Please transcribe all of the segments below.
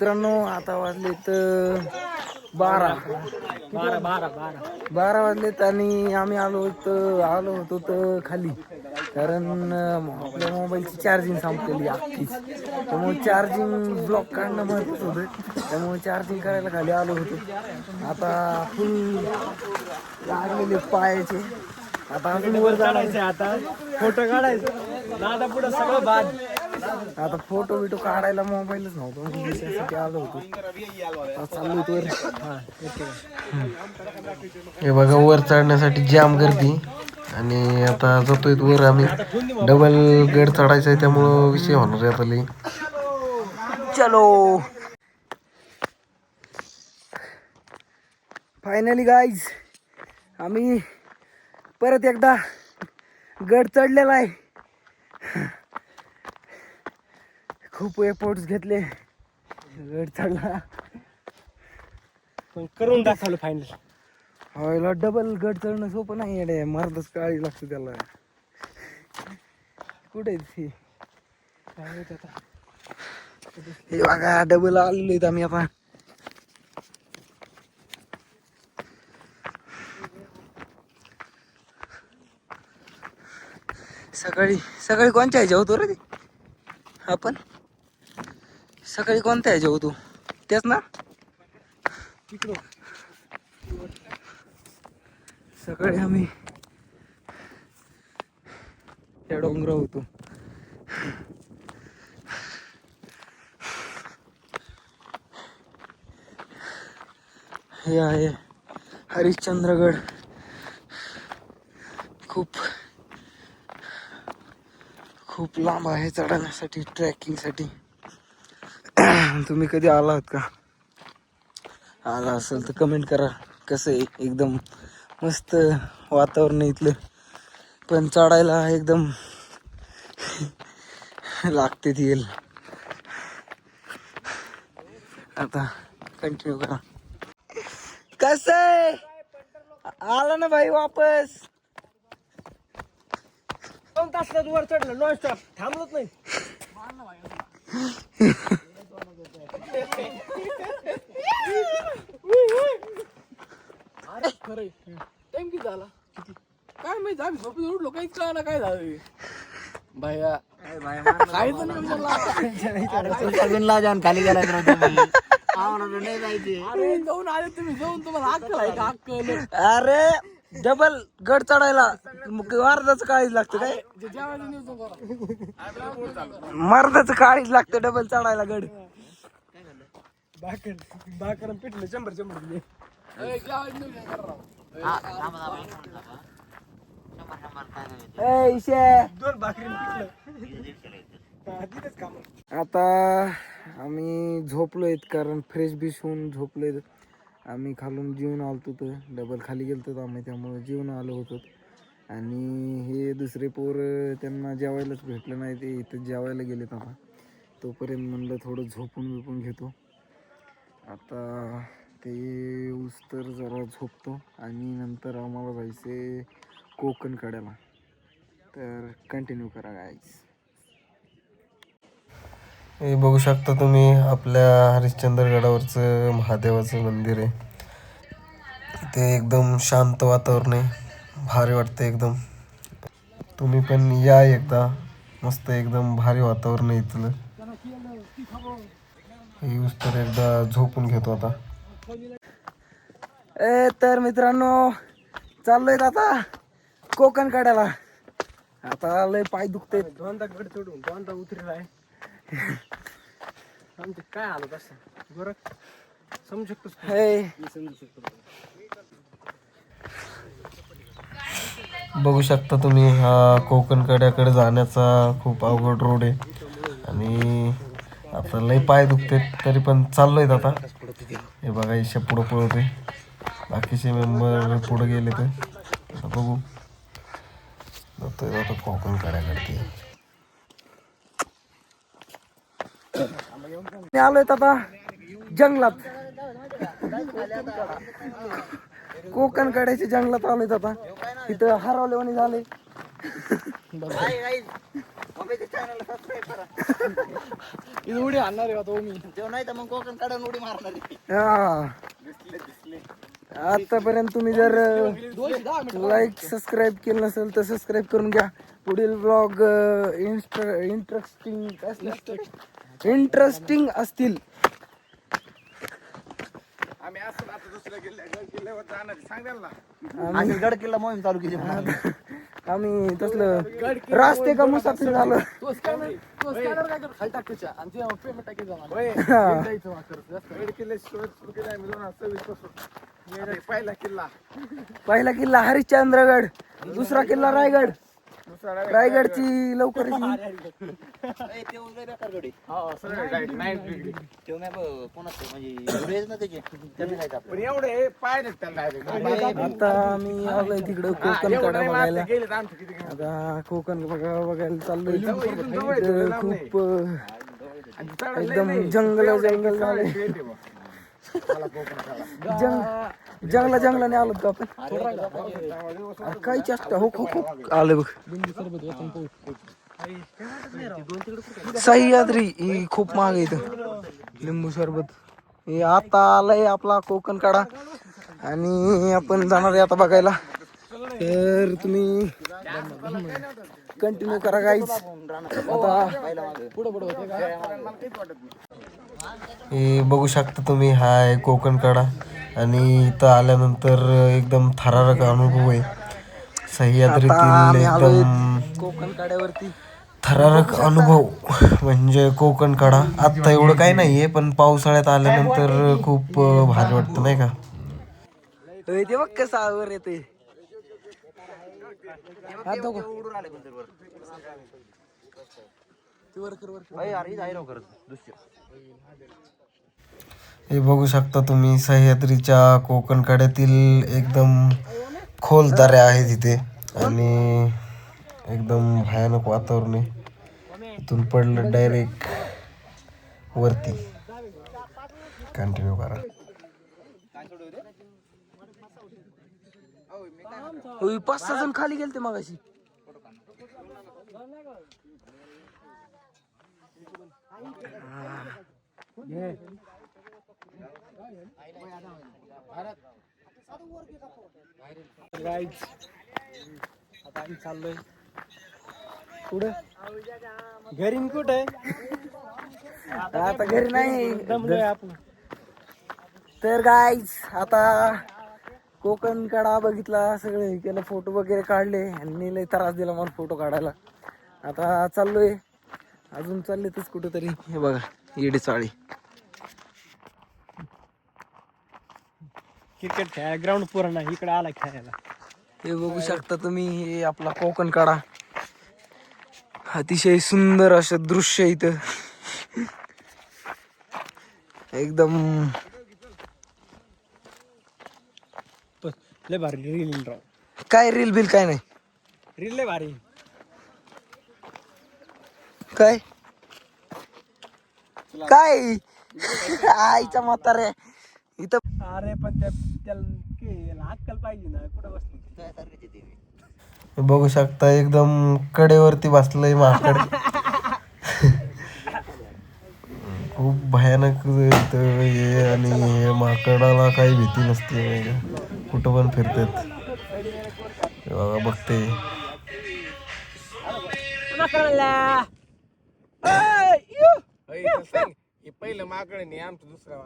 मित्रांनो आता वाजलेत 12 वाजलेत आणि आम्ही आलो होतो तर खाली, कारण आपल्या मोबाईलची चार्जिंग संपलेली अख्खीच. त्यामुळे चार्जिंग ब्लॉक काढणं महत्त्वाचं होतं, त्यामुळे चार्जिंग करायला खाली आलो होतो. आता फुल लागलेले पायाचे. आता अजून वर जायचं, आता फोटो काढायचं, दादा पुढं सगळं बाद. आता फोटो बिटो काढायला मोबाईलच नव्हतं, त्यासाठी आलो होतो. चाललो होतो वर. हे बघा वर चढण्यासाठी जाम गर्दी, आणि आता जातोय वर आम्ही. डबल गड चढायचा आहे, त्यामुळं विषय होणार आहे आता लई. चलो फायनली गाईज, आम्ही परत एकदा गड चढलेला आहे. खूप एफर्ट्स घेतले, गड चढला पण करून दाखवलं फायनल. व्हायला डबल गड चढणं सोपं नाही येडे, मर्दच काळी लागते त्याला. कुठे ती हे बघा डबल आलेलो आम्ही आता. सकाळी कोणत्या ह्याच्या होतो रे आपण? सकाळी कोणत्या ह्याच्या होतो? तेच ना, सकाळी आम्ही त्या डोंगरावर होतो. हे आहे हरिश्चंद्रगड. खूप लांब आहे चढण्यासाठी, ट्रॅकिंगसाठी. तुम्ही कधी आला आहात का? आला असेल तर कमेंट करा. कसं आहे, एकदम मस्त वातावरण इथलं, पण चढायला एकदम लागते तेल. आता कंटिन्यू करा. कसं आहे, आला ना भाई वापस. 2 तास वर चढलं नॉन स्टॉप, थांबलोच नाही. अरे खरं टाइम किती झाला? काय माहिती, आम्ही झोपेत उठलो, काहीच कळलं काय झालं. भैया खायचं नाही खाली गेला नाही जायचे. अरे जाऊन आले तुम्ही, जाऊन तुम्हाला अक्कल आहे का? अक्कल. अरे डबल गड चढायला मर्दाचं काळीच लागतं काय? मर्दाचं काळीच लागतं डबल चढायला गड. भाकर पिठलं 100 दिले. आता आम्ही झोपलोय, कारण फ्रेश बिश होऊन झोपलोय. आम्ही खालून जेवून आलतो, तर डबल खाली गेलतो आम्ही, त्यामुळे जेवून आलो होतो. आणि हे दुसरे पोर, त्यांना जेवायलाच भेटलं नाही, ते इथं जेवायला गेलेत. आता तोपर्यंत म्हणलं थोडं झोपून घेतो. आता ते येऊस तर जरा झोपतो, आणि नंतर आम्हाला जायचे कोकण कड्याला. तर कंटिन्यू करा गाईज. हे बघू शकता तुम्ही, आपल्या हरिश्चंद्रगडावरचं महादेवाचं मंदिर आहे. ते एकदम शांत वातावरण आहे, भारी वाटतं एकदम. तुम्ही पण या एकदा, मस्त एकदम भारी वातावरण आहे इथलं. येऊस तर एकदा झोपून घेतो आता. तर मित्रांनो, चाललोय आता कोकण कड्याला. आता लय पाय दुखते, 2दा गड चढून 2दा उतरलाय. आमचे काय हालत असं बरं समजू शकतो. बघू शकता तुम्ही, हा कोकण कड्याकडे जाण्याचा खूप अवघड रोड आहे, आणि आता लय पाय दुखते, तरी पण चाललोय आता. हे बघा ईशा पुढं पळवते, बाकीचे मेंबर पुढे गेले. तर आता बघू, जातोय आता कोकण कड्याकडे. आलोय आता जंगलात, कोकण कड्याच्या जंगलात आलोय आता. इथं हरवल्यावानी झाले, उडी आणणार आहे तो मी तेव्हा नाही तर मग कोकण काढून उडी मारणार आहे. हा आतापर्यंत तुम्ही जर लाईक सबस्क्राईब केलं नसेल तर सबस्क्राईब करून घ्या. पुढील ब्लॉग इंटरेस्टिंग असतील. आम्ही असं आता दुसऱ्या किल्ल्यावर जाणार सांगाल ना. आम्ही गड किल्ला मोहीम चालू केली. आम्ही तसलं रास्ते का मुसाफिर झालं. खाली टाकायच्या आणि ते पेमेंट टाकायचं हा. किल्ले सुरू केले आम्ही 2026 पासून. पहिला किल्ला हरिश्चंद्रगड, दुसरा किल्ला रायगड. रायगडची लवकर तेव्हा बेकार गड आहे. तेव्हा कोणाचं म्हणजे ना त्याचे त्यांनी काय पण एवढे पाय नाही त्याला आता आम्ही आलोय तिकडं कोकण कडा बघायला. आता कोकण बघायला चाललोय. इथं खूप एकदम जंगल झाले. जंगलाने आलो आपण. काही चेष्टा हो आलं बघ. सह्याद्री ही खूप महाग आहे इथं. लिंबू सरबत हे आता आलंय आपला कोकण कडा आणि आपण जाणार आहे आता बघायला. तर तुम्ही कंटिन्यू करा गाईज. आता हे बघू शकता तुम्ही, हा आहे कोकण कडा आणि इथं आल्यानंतर एकदम थरारक अनुभव आहे. सह्याद्रीतील एकदम कोकण कड्यावरती थरारक अनुभव म्हणजे कोकण कडा. आत्ता एवढं काही नाहीये पण पावसाळ्यात आल्यानंतर खूप भारी वाटतं नाही का. ते बघ कसं आवर येते. हे बघू शकता तुम्ही सह्याद्रीच्या कोकण कड्यातील एकदम खोल दऱ्या आहेत इथे आणि एकदम भयानक वातावरण आहे. इथून पडलं डायरेक्ट वरती. कंटिन्यू करा. 5-6 जण खाली गेलते मगाशी. आता आम्ही चाललोय पुढे. घरी कुठे आता घरी नाही. दमलोय आपण. तर गाईज आता कोकण कडा बघितला, सगळे केलं, फोटो वगैरे काढले आणि लय त्रास दिला मला फोटो काढायला. आता चाललोय अजून चाललेतच कुठेतरी. हे बघा येडी चाळी. क्रिकेट खेळायला ग्राउंड पूर्ण इकडे आला खेळायला. हे बघू शकता तुम्ही, हे आपला कोकण कडा. अतिशय सुंदर असं दृश्य इथं. एकदम लय भारी रील राव. काय रील बिल काय नाही. रील लय भारी. काय काय आईच्या म्हातारे इथं. अरे पण त्याला अक्कल पाहिजे ना. कुठं बसलो. बघू शकता एकदम कडेवरती बसलंय माकड. खूप भयानक हे आणि माकडाला काही भीती नसते. कुठं पण फिरतात. बघा बघते. पहिलं माकड नाही आमचं दुसरं.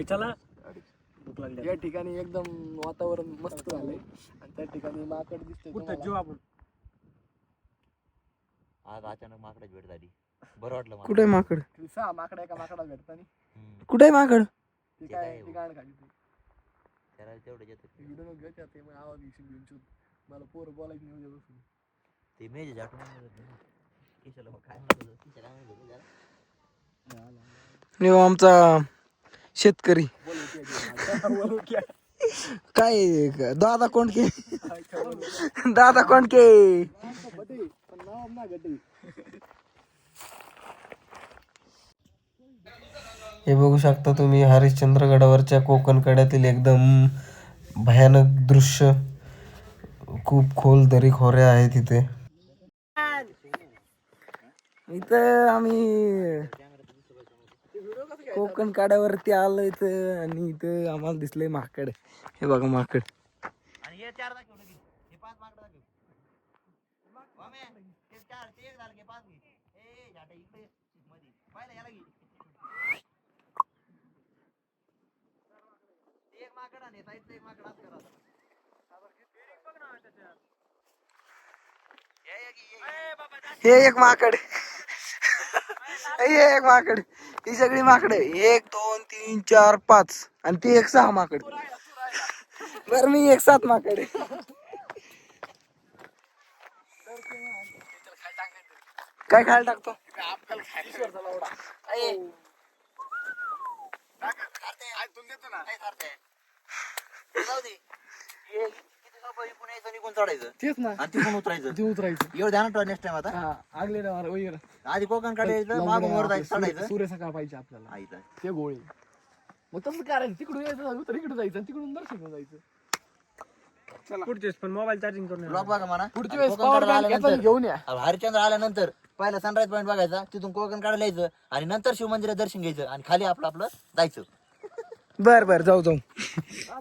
चला या ठिकाणी एकदम वातावरण मस्त झालंय आणि त्या ठिकाणी माकड दिसतंय. कुठं जीव आपण आज अचानक माकडाची भेट झाली. बरं वाटलं. कुठे माकड? 6 माकड एका माकडा भेटतानी. कुठे माकड? ते काय ते गाड खाली त्याला तेवढं येतं. व्हिडिओ घेतात ते मग आवाज घेऊन मला पोरं बोलायचं नाही उद्यापासून. ते मेज जाटून किशाला काय म्हणतो आमचा शेतकरी. काय दादा कोंडके. दादा कोंडके. हे बघू शकता तुम्ही हरिश्चंद्रगडावरच्या कोकण कड्यातील एकदम भयानक दृश्य, खूप खोल दरीखोऱ्या आहेत तिथे. इथं आम्ही कोकण काड्यावरती आलो इथं आणि इथं आम्हाला दिसलंय माकड. हे बघा माकड. आणि हे 4 दाखव लगी. हे 5 माकडं दाखव. वामे, ते 4 ते 1 झालं, 5 घे. ए झाटा इकडे मध्ये. पाहिलं याला घे. एक माकड आणि साईडचं एक माकड असं करा. हे एक माकड. हे एक माकड. ही सगळी माकड 1 2 3 4 5 आणि ती एक 6 माकड. बरं मी एक 7 माकड. काय खायला टाकतो? निघून चढायचं तेच ना, आणि तिकडून उतरायचं. ते उतरायचं. एवढं ध्यानात ठेवा नेक्स्ट टाइम आता. हा, आगले ना वगैरे. आधी कोकण काढायचं, मागून वर जायचं, चढायचं. सूर्य सकाळ पाहिजे आपल्याला. आईचा. ते गोळे. मग तसं करायचं, तिकडून यायचं, उतर इकडे जायचं, तिकडून दर्शन घेऊन जायचं. पुढचे पण मोबाईल चार्जिंग करून ब्लॉक बघा म्हणा. पुढच्या आणि वेळेस कोकण पॉवर काढायला बँक आल्यानंतर घेऊन या. हरिश्चंद्र आल्यानंतर पहिला सनराईज पॉईंट बघायचा, तिथून कोकण काढायला यायचं आणि नंतर शिव मंदिरात दर्शन घ्यायचं आणि खाली आपलं जायचं. बर बर जाऊ जाऊ.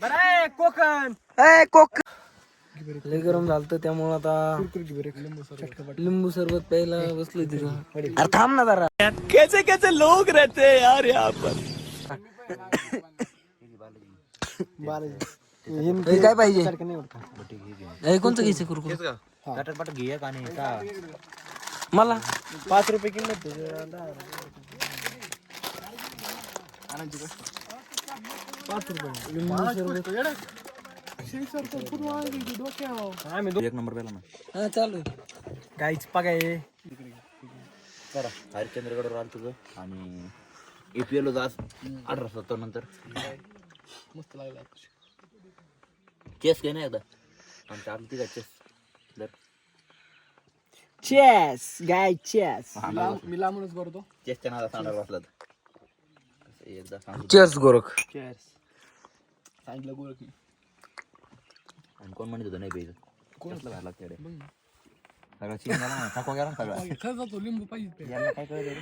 बरं कोकण ए कोक लय गरम झालं त्यामुळं आता लिंबू सरबत प्यायला बसलोय तिथं. अरे थांब ना जरा. कैसे कैसे लोग रहते हैं यार यहाँ पर. हे काय पाहिजे? हे कोणतं घ्यायचं कुरकुर? पटक पटक घे एक आणि मला 5 रुपये किंमत. एक नंबर पहिला ना. हा चालू गाईच पगाय चला हरिश्चंद्रगडवर आलं तुझं आणि APL होतं आज 1870 नंतर. मस्त लागला. चेस घे ना एकदा आमच्या आपली तिघा चेस. चेस गाय चेस. मी लांबूनच करतो. चेसच्या नावाला सांडायला बसला तर एकदा सांगतो. चेस गोरख. चेस सांगितलं गोरख मी. आणि कोण म्हणत होतं नाही प्यायचं. कसलं घाला त्याकडे सगळं चिंता थकवा गेला ना सगळा. खरंच जातो, लिंबू पाहिजे. याला काय कळलं